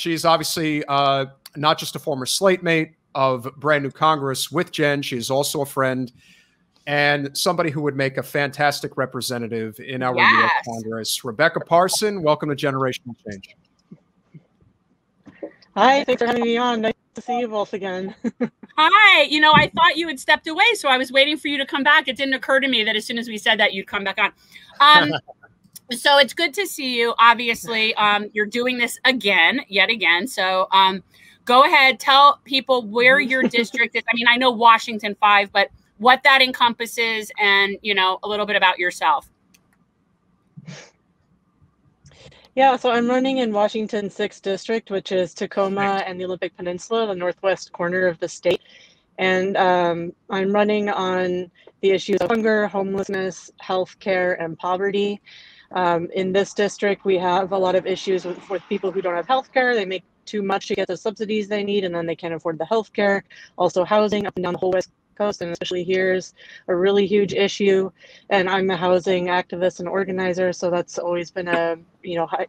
She's obviously not just a former slate mate of Brand New Congress with Jen. She is also a friend and somebody who would make a fantastic representative in our U.S. Congress. Rebecca Parson, welcome to Generational Change. Hi, thanks for having me on. Nice to see you both again. Hi. You know, I thought you had stepped away, so I was waiting for you to come back. It didn't occur to me that as soon as we said that, you'd come back on. So it's good to see you. Obviously, you're doing this yet again. So go ahead, tell people where your district is. I mean, I know Washington 5, but what that encompasses and, you know, a little bit about yourself. Yeah, so I'm running in Washington 6th District, which is Tacoma and the Olympic Peninsula, the northwest corner of the state. And I'm running on the issues of hunger, homelessness, healthcare, and poverty. In this district, we have a lot of issues with people who don't have healthcare. They make too much to get the subsidies they need, and then they can't afford the healthcare. Also, housing up and down the whole West Coast, and especially here, is a really huge issue. And I'm a housing activist and organizer, so that's always been a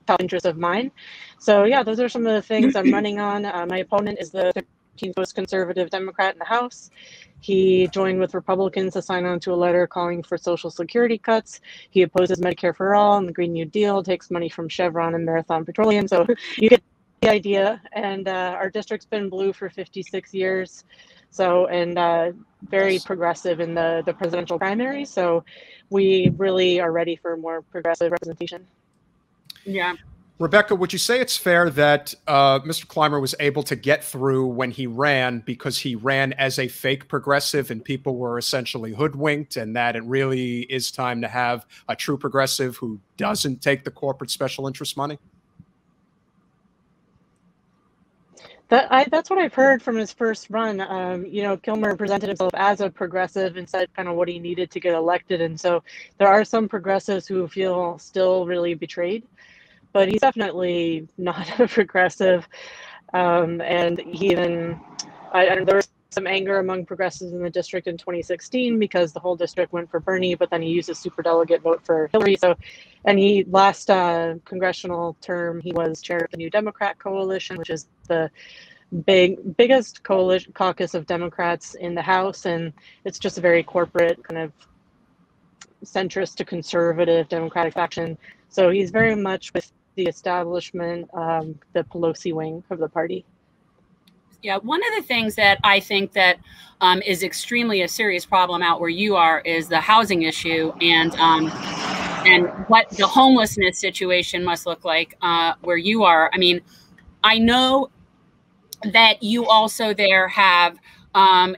top interest of mine. So yeah, those are some of the things I'm running on. My opponent is the 15th most conservative Democrat in the House. He joined with Republicans to sign on to a letter calling for Social Security cuts. He opposes Medicare for All and the Green New Deal, takes money from Chevron and Marathon Petroleum. So you get the idea. And our district's been blue for 56 years. So, and very progressive in the presidential primary. So we really are ready for more progressive representation. Yeah. Rebecca, would you say it's fair that Mr. Clymer was able to get through when he ran because he ran as a fake progressive and people were essentially hoodwinked, and that it really is time to have a true progressive who doesn't take the corporate special interest money? That's what I've heard from his first run. Kilmer presented himself as a progressive and said kind of what he needed to get elected. And so there are some progressives who feel still really betrayed, but he's definitely not a progressive. And he even, there was some anger among progressives in the district in 2016 because the whole district went for Bernie, but then he used a superdelegate vote for Hillary. So, and he last congressional term, he was chair of the New Democrat Coalition, which is the biggest caucus of Democrats in the House. And it's just a very corporate kind of centrist to conservative Democratic faction. So he's very much with the establishment, the Pelosi wing of the party. Yeah, one of the things that I think that is extremely a serious problem out where you are is the housing issue and what the homelessness situation must look like where you are. I mean, I know that you also there have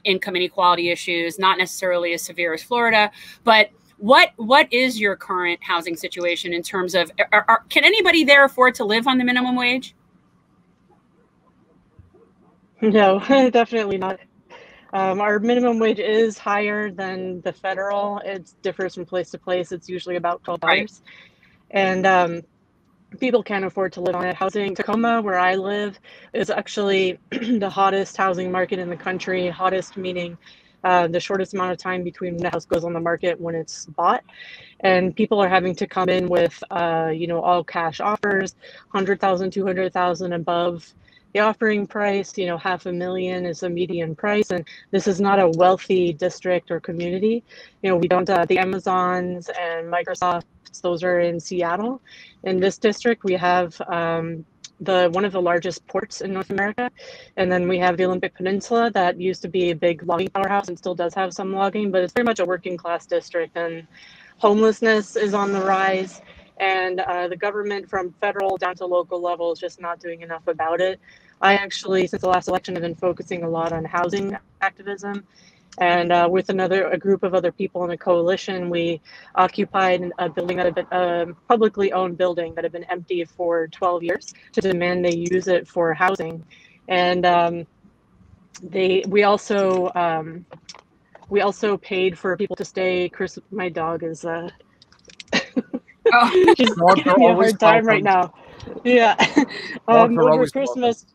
income inequality issues, not necessarily as severe as Florida, but what is your current housing situation in terms of, can anybody there afford to live on the minimum wage? No, definitely not. Our minimum wage is higher than the federal. It differs from place to place. It's usually about $12. Right. And people can't afford to live on it. Housing, Tacoma, where I live, is actually the hottest housing market in the country. Hottest meaning the shortest amount of time between when the house goes on the market when it's bought. And people are having to come in with, all cash offers, 100,000, 200,000 above the offering price. $500,000 is a median price. And this is not a wealthy district or community. We don't, the Amazons and Microsofts, those are in Seattle. In this district, we have one of the largest ports in North America. And then we have the Olympic Peninsula that used to be a big logging powerhouse and still does have some logging, but it's very much a working class district, and homelessness is on the rise. And the government from federal down to local level is just not doing enough about it. I actually, since the last election, have been focusing a lot on housing activism. And with a group of other people in a coalition, we occupied a building that had been a publicly owned building that had been empty for 12 years to demand they use it for housing. And we also paid for people to stay. Chris, my dog is she's giving me a hard time right now. Yeah. Over Christmas,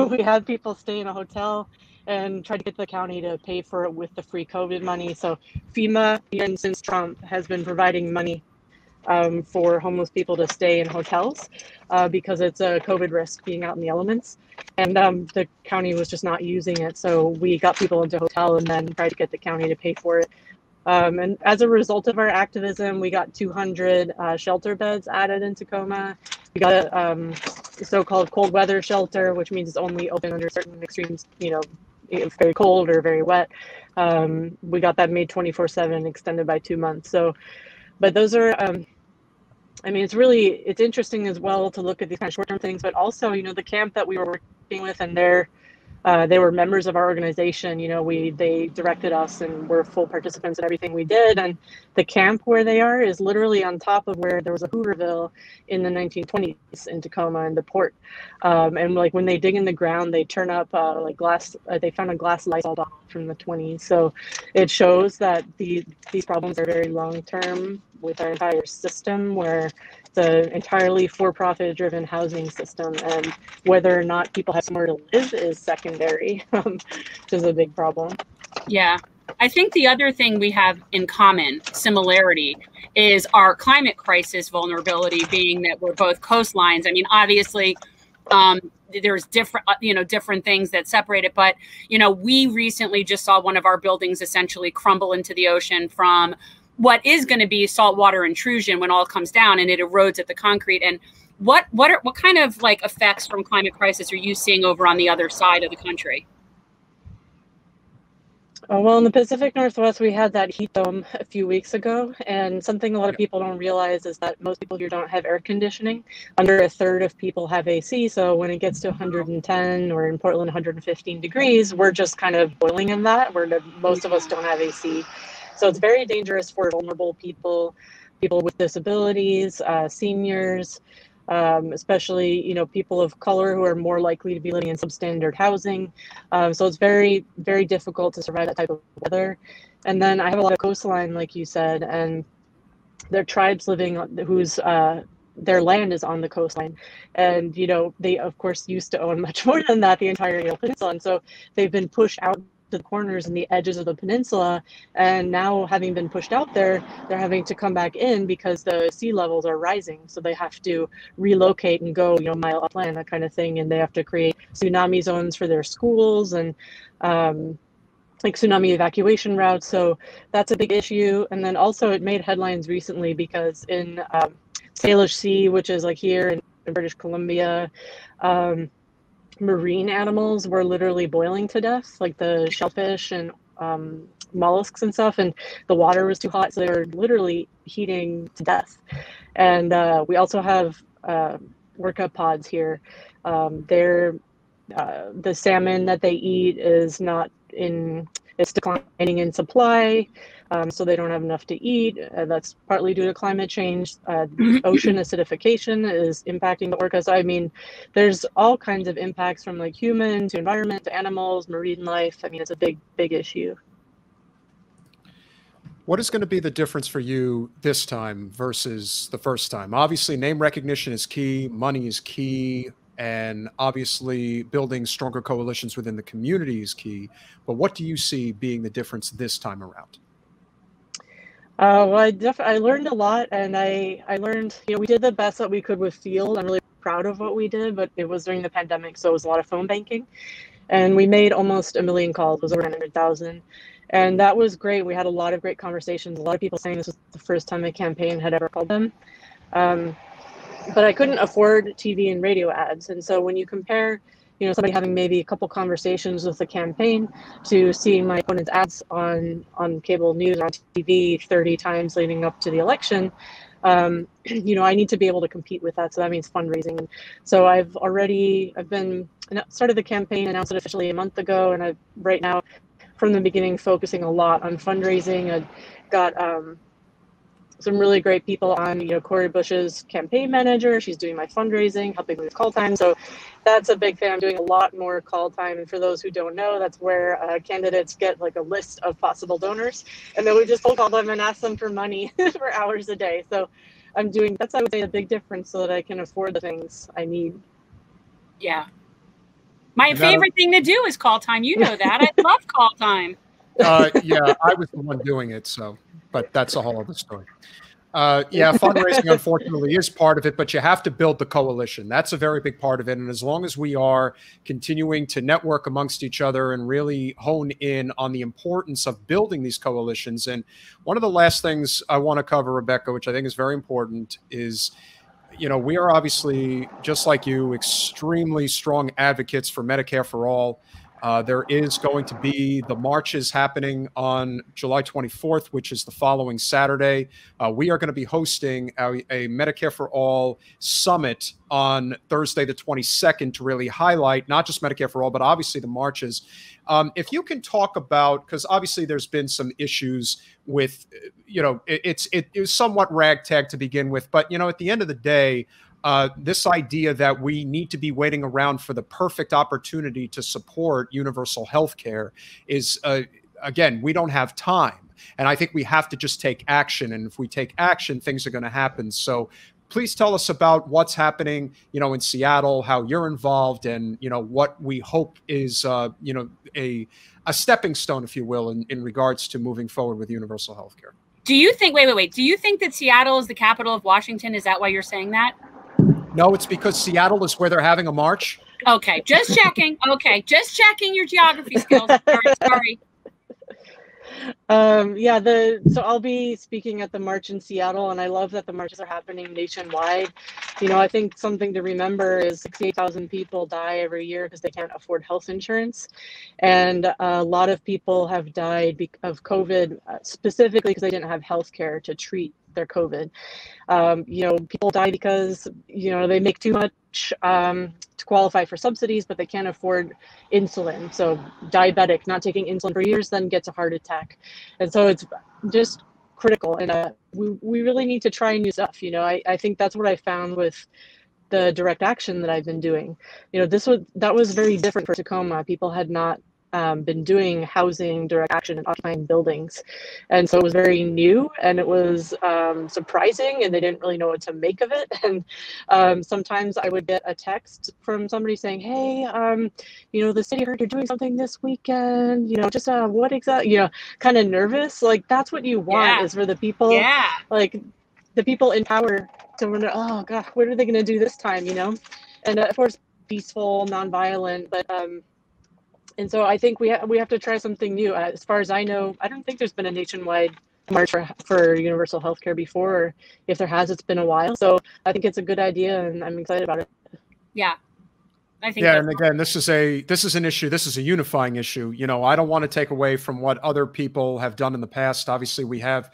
we had people stay in a hotel and tried to get the county to pay for it with the free COVID money. So FEMA, even since Trump, has been providing money for homeless people to stay in hotels because it's a COVID risk being out in the elements. And the county was just not using it. So we got people into hotel and then tried to get the county to pay for it. And as a result of our activism, we got 200 shelter beds added in Tacoma. We got a so-called cold weather shelter, which means it's only open under certain extremes, you know, very cold or very wet. We got that made 24/7, extended by 2 months. So, but those are, I mean, it's interesting as well to look at these kind of short-term things, but also, you know, the camp that we were working with, and they were members of our organization. You know, they directed us and were full participants in everything we did. And the camp where they are is literally on top of where there was a Hooverville in the 1920s in Tacoma and the port. And like when they dig in the ground, they turn up like glass. They found a glass Lysol bottle from the 20s. So it shows that these problems are very long term with our entire system, where the entirely for-profit driven housing system, and whether or not people have somewhere to live is secondary, which is a big problem. Yeah. I think the other thing we have in common, similarity, is our climate crisis vulnerability, being that we're both coastlines. I mean, obviously, there's different things that separate it. But, you know, we recently just saw one of our buildings essentially crumble into the ocean from what is going to be saltwater intrusion when all comes down, and it erodes at the concrete. And what kind of like effects from climate crisis are you seeing over on the other side of the country? Well, in the Pacific Northwest, we had that heat dome a few weeks ago, and something a lot of people don't realize is that most people here don't have air conditioning. Under a third of people have AC, so when it gets to 110, or in Portland 115 degrees, we're just kind of boiling in that, where most of us don't have AC. So it's very dangerous for vulnerable people, people with disabilities, seniors, especially, you know, people of color who are more likely to be living in substandard housing. So it's very, very difficult to survive that type of weather. And then I have a lot of coastline, like you said, and there are tribes living whose their land is on the coastline. And, you know, they, of course, used to own much more than that, the entire Yale Peninsula. And so they've been pushed out to the corners and the edges of the peninsula, and now having been pushed out there, they're having to come back in because the sea levels are rising, so they have to relocate and go, you know, mile upland, that kind of thing, and they have to create tsunami zones for their schools and like tsunami evacuation routes. So that's a big issue. And then also it made headlines recently because in Salish Sea, which is like here in British Columbia, marine animals were literally boiling to death, like the shellfish and mollusks and stuff, and the water was too hot, so they were literally heating to death. And we also have orca pods here. The salmon that they eat is it's declining in supply. So they don't have enough to eat. That's partly due to climate change. Ocean acidification is impacting the orcas. I mean, there's all kinds of impacts from like human to environment to animals, marine life. I mean, it's a big, big issue. What is going to be the difference for you this time versus the first time? Obviously, name recognition is key, money is key, and obviously building stronger coalitions within the community is key. But what do you see being the difference this time around? Well, I learned a lot, and I learned, you know, we did the best that we could with field. I'm really proud of what we did, but it was during the pandemic, so it was a lot of phone banking. And we made almost 1 million calls, it was over 900,000. And that was great. We had a lot of great conversations, a lot of people saying this was the first time a campaign had ever called them. But I couldn't afford TV and radio ads. And so when you compare, you know, somebody having maybe a couple conversations with the campaign to seeing my opponent's ads on cable news or on TV 30 times leading up to the election, you know, I need to be able to compete with that. So that means fundraising. So I've started the campaign, announced it officially a month ago, and I've right now, from the beginning, focusing a lot on fundraising. I've got some really great people on, you know, Cori Bush's campaign manager. She's doing my fundraising, helping me with call time. So that's a big thing. I'm doing a lot more call time. And for those who don't know, that's where candidates get like a list of possible donors. And then we just cold call them and ask them for money for hours a day. So that's, I would say, a big difference so that I can afford the things I need. Yeah. My favorite thing to do is call time. You know that. I love call time. Yeah, I was the one doing it. So, but that's a whole other story. Yeah, fundraising unfortunately is part of it, but you have to build the coalition. That's a very big part of it. And as long as we are continuing to network amongst each other and really hone in on the importance of building these coalitions. And one of the last things I want to cover, Rebecca, which I think is very important, is, you know, we are obviously, just like you, extremely strong advocates for Medicare for All. There is going to be the marches happening on July 24th, which is the following Saturday. We are going to be hosting a Medicare for All summit on Thursday, the 22nd, to really highlight not just Medicare for All, but obviously the marches. If you can talk about, because obviously there's been some issues with, you know, it was somewhat ragtag to begin with, but, you know, at the end of the day, this idea that we need to be waiting around for the perfect opportunity to support universal health care is, again, we don't have time. And I think we have to just take action. And if we take action, things are going to happen. So please tell us about what's happening, you know, in Seattle, how you're involved, and, you know, what we hope is, you know, a stepping stone, if you will, in regards to moving forward with universal health care. Do you think, wait, do you think that Seattle is the capital of Washington? Is that why you're saying that? No, it's because Seattle is where they're having a march. Okay, just checking. Okay, just checking your geography skills. Sorry. Yeah, so I'll be speaking at the march in Seattle, and I love that the marches are happening nationwide. You know, I think something to remember is 68,000 people die every year because they can't afford health insurance. And a lot of people have died of COVID, specifically because they didn't have health care to treat their COVID. You know, people die because, you know, they make too much to qualify for subsidies, but they can't afford insulin. So diabetic, not taking insulin for years, then gets a heart attack. And so it's just critical. And we really need to try new stuff. You know, I think that's what I found with the direct action that I've been doing. You know, that was very different for Tacoma. People had not been doing housing direct action and occupying buildings, and so it was very new, and it was surprising, and they didn't really know what to make of it. And sometimes I would get a text from somebody saying, hey, you know, the city heard you're doing something this weekend, you know, just what exactly, you know, kind of nervous. Like, that's what you want, is for the people, like the people in power to wonder, oh god, what are they going to do this time, you know? And of course, peaceful, nonviolent, but and so I think we have to try something new. As far as I know, I don't think there's been a nationwide march for universal health care before, or if there has, it's been a while. So I think it's a good idea, and I'm excited about it. Yeah. I think and again, this is an issue. This is a unifying issue. You know, I don't want to take away from what other people have done in the past. Obviously, we have,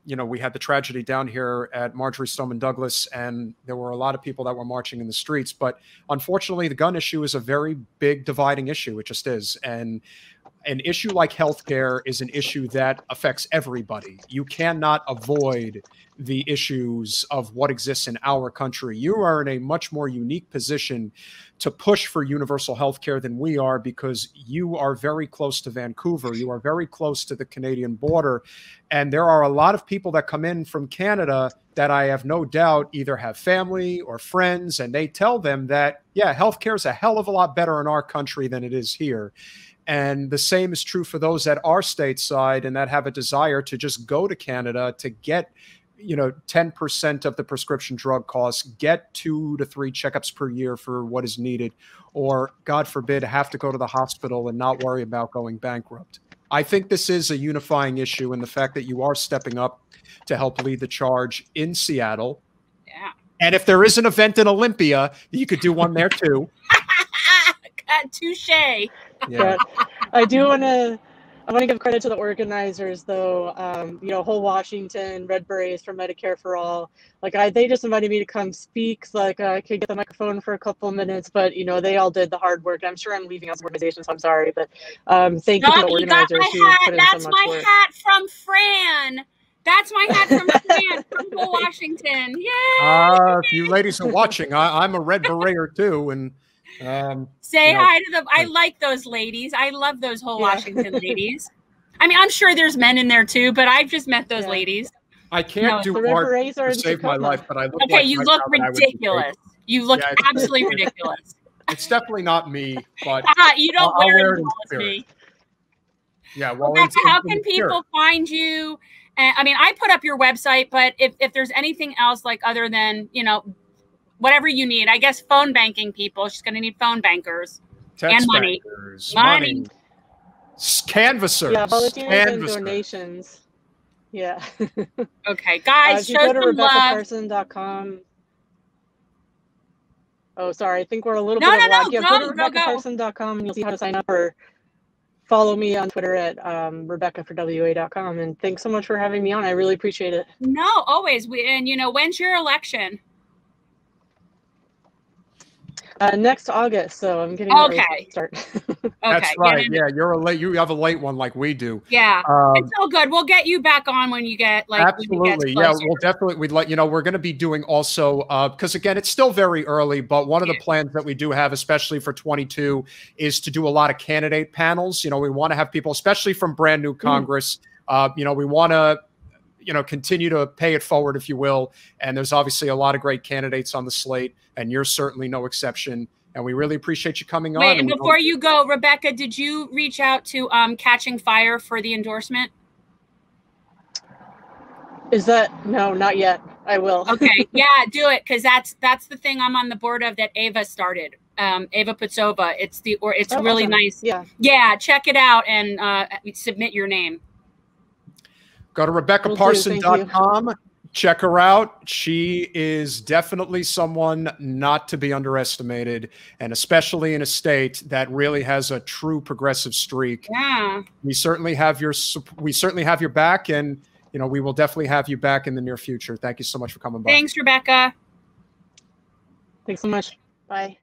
you know, we had the tragedy down here at Marjory Stoneman Douglas, and there were a lot of people that were marching in the streets. But unfortunately, the gun issue is a very big dividing issue. It just is. And an issue like healthcare is an issue that affects everybody. You cannot avoid the issues of what exists in our country. You are in a much more unique position to push for universal healthcare than we are, because you are very close to Vancouver. You are very close to the Canadian border. And there are a lot of people that come in from Canada that I have no doubt either have family or friends, and they tell them that, yeah, healthcare is a hell of a lot better in our country than it is here. And the same is true for those that are stateside and that have a desire to just go to Canada to get, you know, 10% of the prescription drug costs, get 2 to 3 checkups per year for what is needed, or God forbid, have to go to the hospital and not worry about going bankrupt. I think this is a unifying issue, and the fact that you are stepping up to help lead the charge in Seattle. Yeah. And if there is an event in Olympia, you could do one there too. Touche. Yeah. I want to give credit to the organizers, though. You know, Whole Washington, Red Berets for Medicare for All. Like, they just invited me to come speak, so like I could get the microphone for a couple of minutes. But you know, they all did the hard work. I'm sure I'm leaving out some organizations, so I'm sorry. But thank you to the organizers who put in so much work. That's my hat from Fran. That's my hat from Fran from Whole Washington. Yay! If you ladies are watching, I'm a Red Beret too, and. Say hi to them. I like those ladies. I love those Whole Washington ladies. I mean, I'm sure there's men in there too, but I've just met those ladies. I can't do art to save my life, but I look okay. You look ridiculous. You look absolutely ridiculous. It's definitely not me, but you don't wear it as me. Yeah. Well, Rebecca, how can people find you And I mean, I put up your website, but if there's anything else, like other than, you know, whatever you need, I guess phone banking people, she's going to need phone bankers. Text and money. bankers, money. Canvassers. Yeah, volunteers and donations. Yeah. Okay, guys, if you go to love. RebeccaParson.com. Oh, sorry. I think we're a little No, bit no, of lag. no, Yeah, go, go to RebeccaParson.com and you'll see how to sign up, or follow me on Twitter at RebeccaForWA.com. And thanks so much for having me on. I really appreciate it. No, always. And you know, when's your election? Next August, so I'm getting ready to start. That's right. Yeah, you have a late one like we do. Yeah, it's all good. We'll get you back on when you get like. Absolutely. Yeah, we'll definitely. We'd let you know. We're going to be doing also because again, it's still very early. But one of the plans that we do have, especially for 22, is to do a lot of candidate panels. You know, we want to have people, especially from brand new Congress. You know, we want to, you know, continue to pay it forward, if you will. And there's obviously a lot of great candidates on the slate, and you're certainly no exception. And we really appreciate you coming on. Wait, and before you go, Rebecca, did you reach out to Catching Fire for the endorsement? Is that no, not yet. I will. Okay, yeah, do it, because that's the thing I'm on the board of that Ava started. Ava Putsova. It's really awesome. nice. Yeah, check it out and submit your name. Go to RebeccaParson.com. Check her out. She is definitely someone not to be underestimated, and especially in a state that really has a true progressive streak. Yeah, we certainly have your back, and you know, we will definitely have you back in the near future. Thank you so much for coming by. Thanks, Rebecca. Thanks so much. Bye.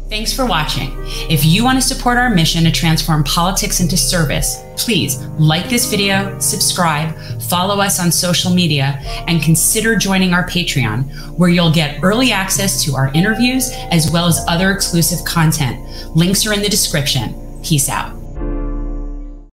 Thanks for watching. If you want to support our mission to transform politics into service, please like this video, subscribe, follow us on social media, and consider joining our Patreon, where you'll get early access to our interviews as well as other exclusive content. Links are in the description. Peace out.